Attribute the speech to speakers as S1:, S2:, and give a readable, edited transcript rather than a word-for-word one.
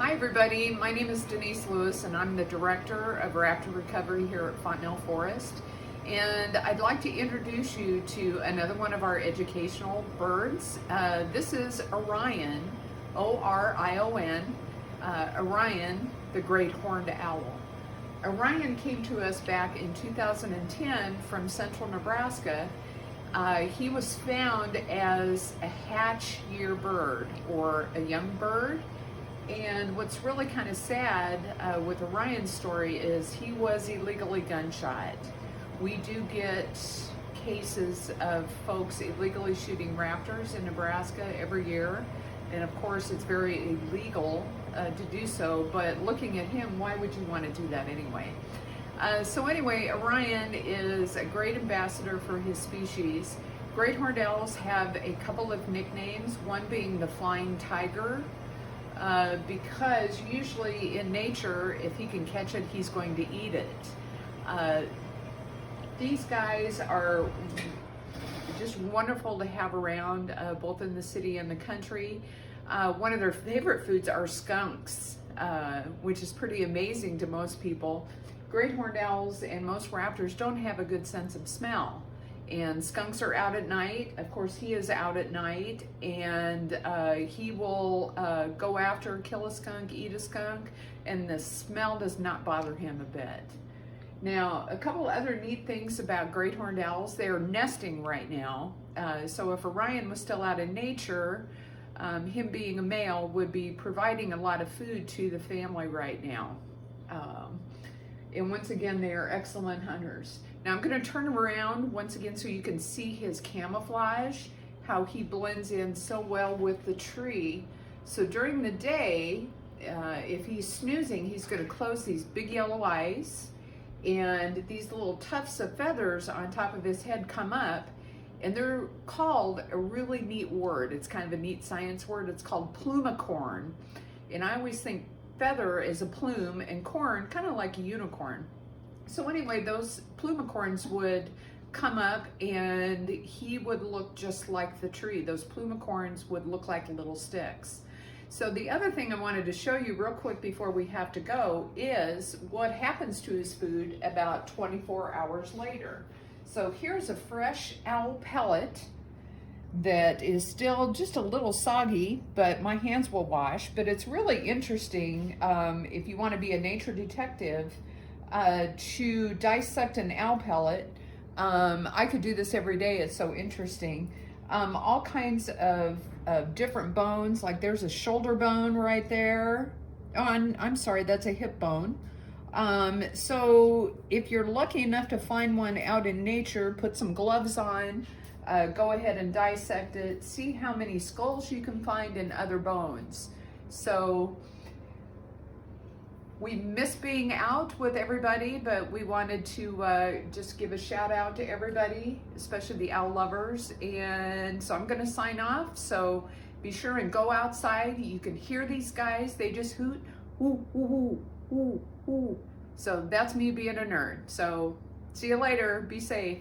S1: Hi everybody, my name is Denise Lewis and I'm the Director of Raptor Recovery here at Fontenelle Forest. And I'd like to introduce you to another one of our educational birds. This is Orion, O-R-I-O-N, Orion, the great horned owl. Orion came to us back in 2010 from central Nebraska. He was found as a hatch year bird or a young bird. And what's really kind of sad with Orion's story is he was illegally gunshot. We do get cases of folks illegally shooting raptors in Nebraska every year. And of course, it's very illegal to do so, but looking at him, why would you want to do that anyway? So anyway, Orion is a great ambassador for his species. Great horned owls have a couple of nicknames, one being the flying tiger, because usually in nature, if he can catch it, he's going to eat it. These guys are just wonderful to have around, both in the city and the country. One of their favorite foods are skunks, which is pretty amazing to most people. Great horned owls and most raptors don't have a good sense of smell. And skunks are out at night. Of course, he is out at night, and he will go after, kill a skunk, eat a skunk, and the smell does not bother him a bit. Now, a couple other neat things about great horned owls, they are nesting right now. So if Orion was still out in nature, him being a male would be providing a lot of food to the family right now. And once again, they are excellent hunters. Now I'm going to turn him around once again so you can see his camouflage, how he blends in so well with the tree. So during the day, if he's snoozing, he's going to close these big yellow eyes, and these little tufts of feathers on top of his head come up, and they're called a really neat word. It's kind of a neat science word. It's called plumicorn. And I always think feather is a plume and corn kind of like a unicorn. So anyway, those plumicorns would come up and he would look just like the tree. Those plumicorns would look like little sticks. So the other thing I wanted to show you real quick before we have to go is what happens to his food about 24 hours later. So here's a fresh owl pellet that is still just a little soggy, but my hands will wash. But it's really interesting if you want to be a nature detective to dissect an owl pellet. I could do this every day, it's so interesting. All kinds of different bones, like there's a shoulder bone right there. Oh, I'm sorry, that's a hip bone. So if you're lucky enough to find one out in nature, put some gloves on, go ahead and dissect it, see how many skulls you can find in other bones. So we miss being out with everybody, but we wanted to just give a shout out to everybody, especially the owl lovers. And so I'm going to sign off. So be sure and go outside. You can hear these guys. They just hoot, hoo, hoo, hoo, hoo, hoo. So that's me being a nerd. So see you later. Be safe.